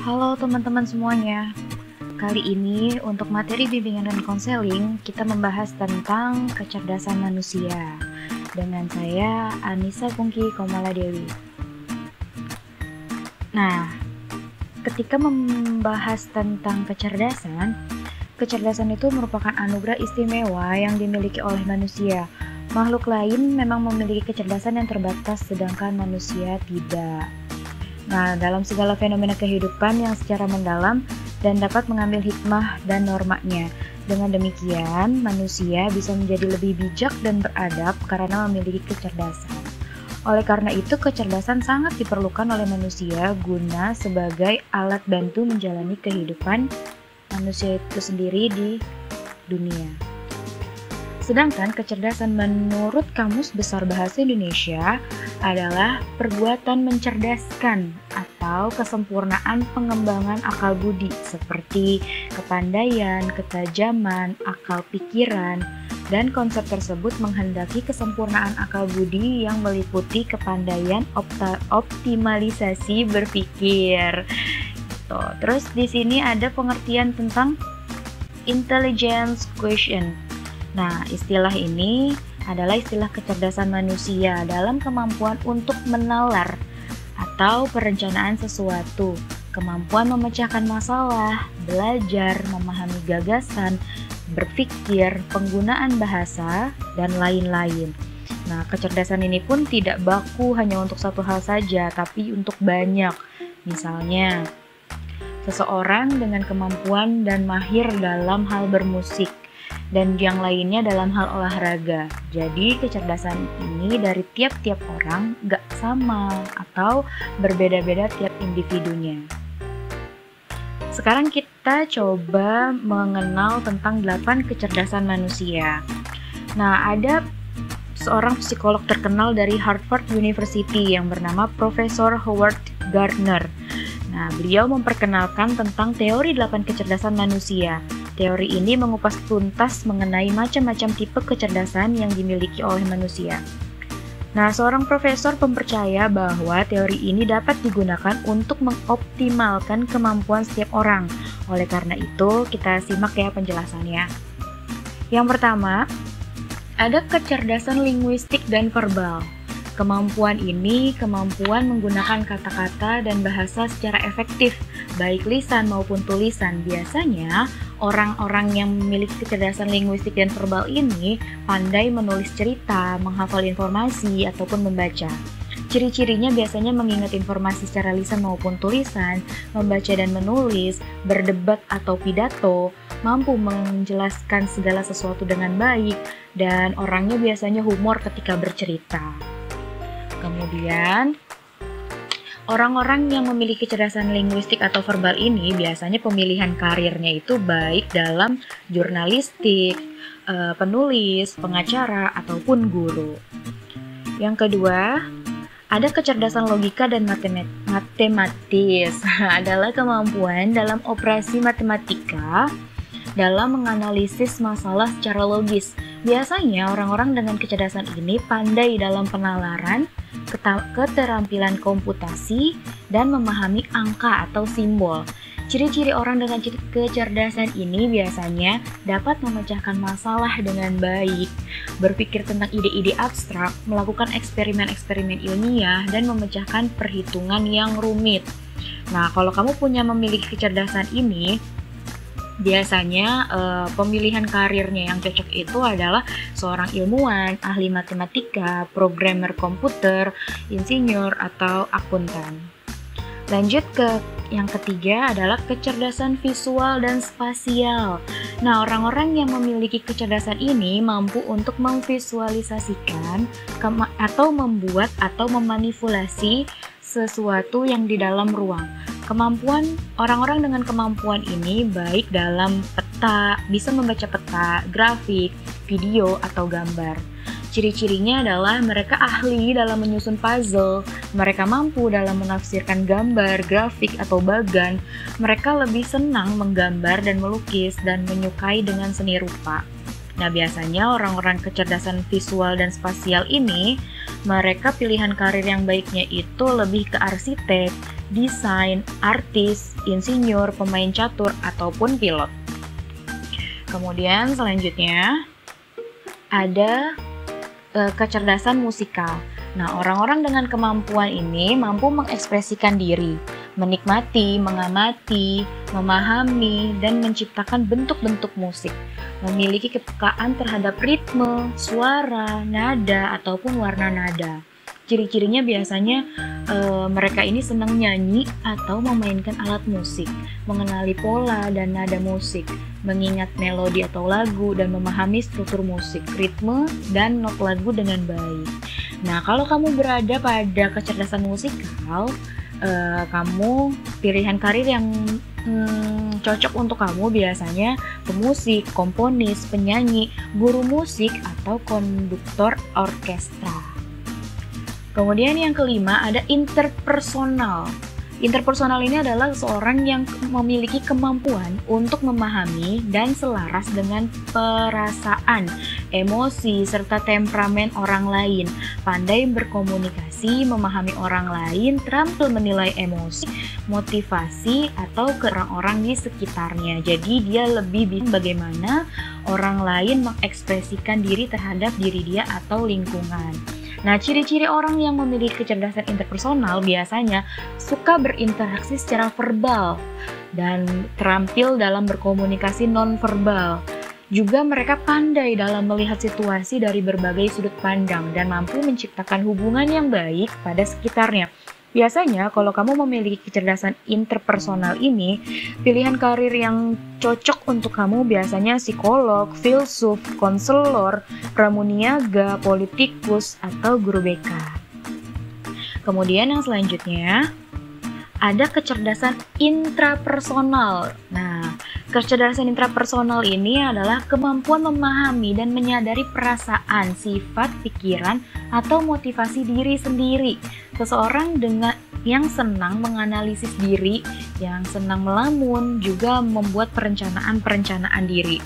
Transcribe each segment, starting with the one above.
Halo teman-teman semuanya. Kali ini untuk materi bimbingan dan konseling kita membahas tentang kecerdasan manusia dengan saya Anissa Pungki Komaladewi. Nah, ketika membahas tentang kecerdasan itu merupakan anugerah istimewa yang dimiliki oleh manusia. Makhluk lain memang memiliki kecerdasan yang terbatas sedangkan manusia tidak. Nah, dalam segala fenomena kehidupan yang secara mendalam dan dapat mengambil hikmah dan normanya. Dengan demikian, manusia bisa menjadi lebih bijak dan beradab karena memiliki kecerdasan. Oleh karena itu, kecerdasan sangat diperlukan oleh manusia guna sebagai alat bantu menjalani kehidupan manusia itu sendiri di dunia. Sedangkan kecerdasan menurut Kamus Besar Bahasa Indonesia adalah perbuatan mencerdaskan atau kesempurnaan pengembangan akal budi seperti kepandaian, ketajaman, akal pikiran, dan konsep tersebut menghendaki kesempurnaan akal budi yang meliputi kepandaian optimalisasi berpikir. Terus di sini ada pengertian tentang intelligence quotient. Nah, istilah ini adalah istilah kecerdasan manusia dalam kemampuan untuk menalar atau perencanaan sesuatu, kemampuan memecahkan masalah, belajar, memahami gagasan, berpikir, penggunaan bahasa, dan lain-lain. Nah, kecerdasan ini pun tidak baku hanya untuk satu hal saja, tapi untuk banyak. Misalnya, seseorang dengan kemampuan dan mahir dalam hal bermusik, dan yang lainnya dalam hal olahraga. Jadi kecerdasan ini dari tiap-tiap orang gak sama atau berbeda-beda tiap individunya. Sekarang kita coba mengenal tentang 8 kecerdasan manusia. Nah, ada seorang psikolog terkenal dari Harvard University yang bernama Profesor Howard Gardner. Nah, beliau memperkenalkan tentang teori 8 kecerdasan manusia. Teori ini mengupas tuntas mengenai macam-macam tipe kecerdasan yang dimiliki oleh manusia. Nah, seorang profesor mempercaya bahwa teori ini dapat digunakan untuk mengoptimalkan kemampuan setiap orang. Oleh karena itu, kita simak ya penjelasannya. Yang pertama, ada kecerdasan linguistik dan verbal. Kemampuan ini kemampuan menggunakan kata-kata dan bahasa secara efektif, baik lisan maupun tulisan. Biasanya, orang-orang yang memiliki kecerdasan linguistik dan verbal ini pandai menulis cerita, menghafal informasi, ataupun membaca. Ciri-cirinya biasanya mengingat informasi secara lisan maupun tulisan, membaca dan menulis, berdebat atau pidato, mampu menjelaskan segala sesuatu dengan baik, dan orangnya biasanya humor ketika bercerita. Kemudian, orang-orang yang memiliki kecerdasan linguistik atau verbal ini biasanya pemilihan karirnya itu baik dalam jurnalistik, penulis, pengacara, ataupun guru. Yang kedua, ada kecerdasan logika dan matematis. Adalah kemampuan dalam operasi matematika dalam menganalisis masalah secara logis. Biasanya orang-orang dengan kecerdasan ini pandai dalam penalaran, keterampilan komputasi, dan memahami angka atau simbol. Ciri-ciri orang dengan kecerdasan ini biasanya dapat memecahkan masalah dengan baik, berpikir tentang ide-ide abstrak, melakukan eksperimen-eksperimen ilmiah, dan memecahkan perhitungan yang rumit. Nah, kalau kamu memiliki kecerdasan ini, biasanya pemilihan karirnya yang cocok itu adalah seorang ilmuwan, ahli matematika, programmer komputer, insinyur, atau akuntan. Lanjut ke yang ketiga adalah kecerdasan visual dan spasial. Nah, orang-orang yang memiliki kecerdasan ini mampu untuk memvisualisasikan atau membuat atau memanipulasi sesuatu yang di dalam ruang. Kemampuan orang-orang dengan kemampuan ini baik dalam peta, bisa membaca peta, grafik, video, atau gambar. Ciri-cirinya adalah mereka ahli dalam menyusun puzzle, mereka mampu dalam menafsirkan gambar, grafik, atau bagan, mereka lebih senang menggambar dan melukis dan menyukai dengan seni rupa. Nah, biasanya orang-orang kecerdasan visual dan spasial ini Mereka pilihan karir yang baiknya itu lebih ke arsitek, desain, artis, insinyur, pemain catur, ataupun pilot. Kemudian selanjutnya ada kecerdasan musikal. Nah, orang-orang dengan kemampuan ini mampu mengekspresikan diri, menikmati, mengamati, memahami, dan menciptakan bentuk-bentuk musik. Memiliki kepekaan terhadap ritme, suara, nada, ataupun warna nada. Ciri-cirinya biasanya mereka ini senang nyanyi atau memainkan alat musik, mengenali pola dan nada musik, mengingat melodi atau lagu, dan memahami struktur musik, ritme, dan not lagu dengan baik. Nah, kalau kamu berada pada kecerdasan musikal, kamu pilihan karir yang cocok untuk kamu biasanya pemusik, komponis, penyanyi, guru musik, atau konduktor orkestra. Kemudian yang kelima ada interpersonal. Interpersonal ini adalah seseorang yang memiliki kemampuan untuk memahami dan selaras dengan perasaan, emosi, serta temperamen orang lain. Pandai berkomunikasi, memahami orang lain, terampil menilai emosi, motivasi, atau ke orang-orang di sekitarnya. Jadi dia lebih bisa bagaimana orang lain mengekspresikan diri terhadap diri dia atau lingkungan. Nah, ciri-ciri orang yang memiliki kecerdasan interpersonal biasanya suka berinteraksi secara verbal dan terampil dalam berkomunikasi non-verbal. Juga mereka pandai dalam melihat situasi dari berbagai sudut pandang dan mampu menciptakan hubungan yang baik pada sekitarnya. Biasanya kalau kamu memiliki kecerdasan interpersonal ini, pilihan karir yang cocok untuk kamu biasanya psikolog, filsuf, konselor, pramuniaga, politikus, atau guru BK. Kemudian yang selanjutnya ada kecerdasan intrapersonal. Nah, kecerdasan intrapersonal ini adalah kemampuan memahami dan menyadari perasaan, sifat, pikiran, atau motivasi diri sendiri. Seseorang yang senang menganalisis diri, yang senang melamun, juga membuat perencanaan diri.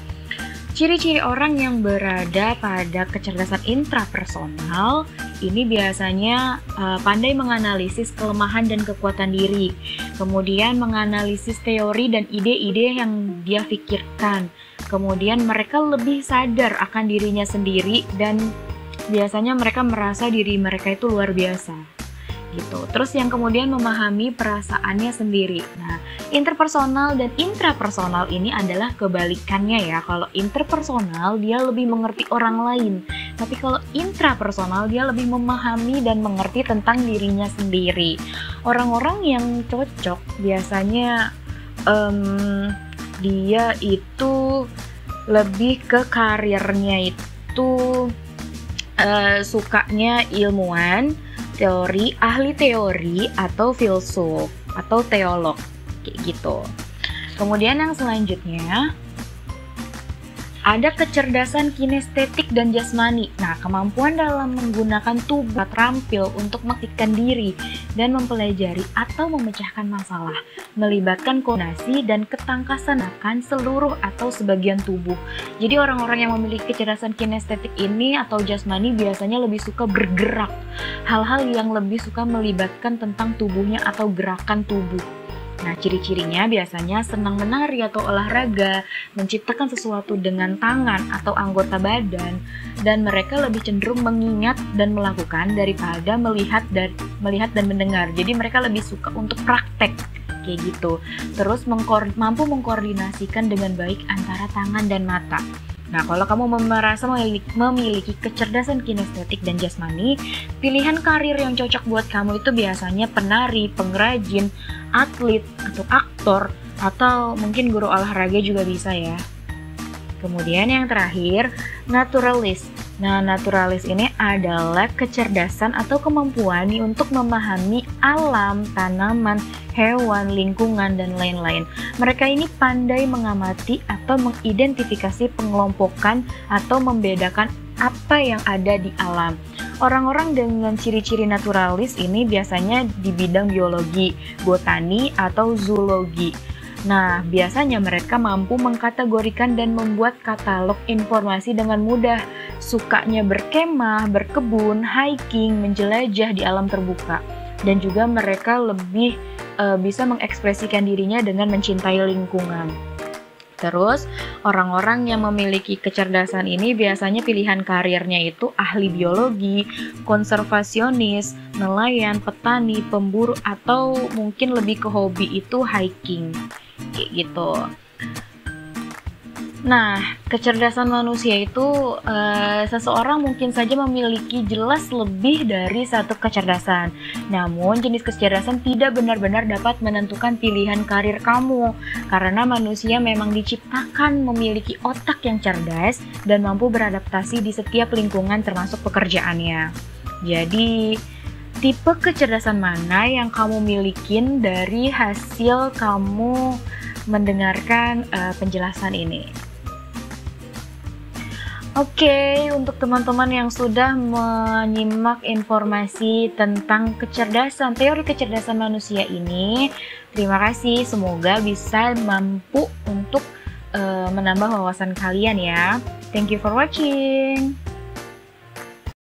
Ciri-ciri orang yang berada pada kecerdasan intrapersonal ini biasanya pandai menganalisis kelemahan dan kekuatan diri, kemudian menganalisis teori dan ide-ide yang dia pikirkan, kemudian mereka lebih sadar akan dirinya sendiri dan biasanya mereka merasa diri mereka itu luar biasa. Gitu. Terus yang kemudian memahami perasaannya sendiri. Nah, interpersonal dan intrapersonal ini adalah kebalikannya ya. Kalau interpersonal dia lebih mengerti orang lain, tapi kalau intrapersonal dia lebih memahami dan mengerti tentang dirinya sendiri. Orang-orang yang cocok biasanya dia itu lebih ke karirnya itu sukanya ilmuwan, teori, ahli teori, atau filsuf, atau teolog, kayak gitu. Kemudian yang selanjutnya ada kecerdasan kinestetik dan jasmani. Nah, kemampuan dalam menggunakan tubuh terampil untuk mengikat diri dan mempelajari atau memecahkan masalah, melibatkan koordinasi dan ketangkasan akan seluruh atau sebagian tubuh. Jadi orang-orang yang memiliki kecerdasan kinestetik ini atau jasmani biasanya lebih suka bergerak, hal-hal yang lebih suka melibatkan tentang tubuhnya atau gerakan tubuh. Nah, ciri-cirinya biasanya senang menari atau olahraga, menciptakan sesuatu dengan tangan atau anggota badan, dan mereka lebih cenderung mengingat dan melakukan daripada melihat dan mendengar. Jadi mereka lebih suka untuk praktek, kayak gitu. Terus mampu mengkoordinasikan dengan baik antara tangan dan mata. Nah, kalau kamu merasa memiliki kecerdasan kinestetik dan jasmani, pilihan karir yang cocok buat kamu itu biasanya penari, pengrajin, atlet, atau aktor, atau mungkin guru olahraga juga bisa ya. Kemudian yang terakhir, naturalis. Nah, naturalis ini adalah kecerdasan atau kemampuan untuk memahami alam, tanaman, hewan, lingkungan, dan lain-lain. Mereka ini pandai mengamati atau mengidentifikasi, pengelompokan, atau membedakan apa yang ada di alam. Orang-orang dengan ciri-ciri naturalis ini biasanya di bidang biologi, botani, atau zoologi. Nah, biasanya mereka mampu mengkategorikan dan membuat katalog informasi dengan mudah. Sukanya berkemah, berkebun, hiking, menjelajah di alam terbuka. Dan juga mereka lebih bisa mengekspresikan dirinya dengan mencintai lingkungan. Terus, orang-orang yang memiliki kecerdasan ini biasanya pilihan karirnya itu ahli biologi, konservasionis, nelayan, petani, pemburu, atau mungkin lebih ke hobi itu hiking. Kayak gitu. Nah, kecerdasan manusia itu seseorang mungkin saja memiliki jelas lebih dari satu kecerdasan. Namun, jenis kecerdasan tidak benar-benar dapat menentukan pilihan karir kamu, karena manusia memang diciptakan memiliki otak yang cerdas dan mampu beradaptasi di setiap lingkungan termasuk pekerjaannya. Jadi, tipe kecerdasan mana yang kamu milikin dari hasil kamu mendengarkan penjelasan ini? Oke, untuk teman-teman yang sudah menyimak informasi tentang teori kecerdasan manusia ini, terima kasih. Semoga bisa mampu untuk menambah wawasan kalian ya. Thank you for watching.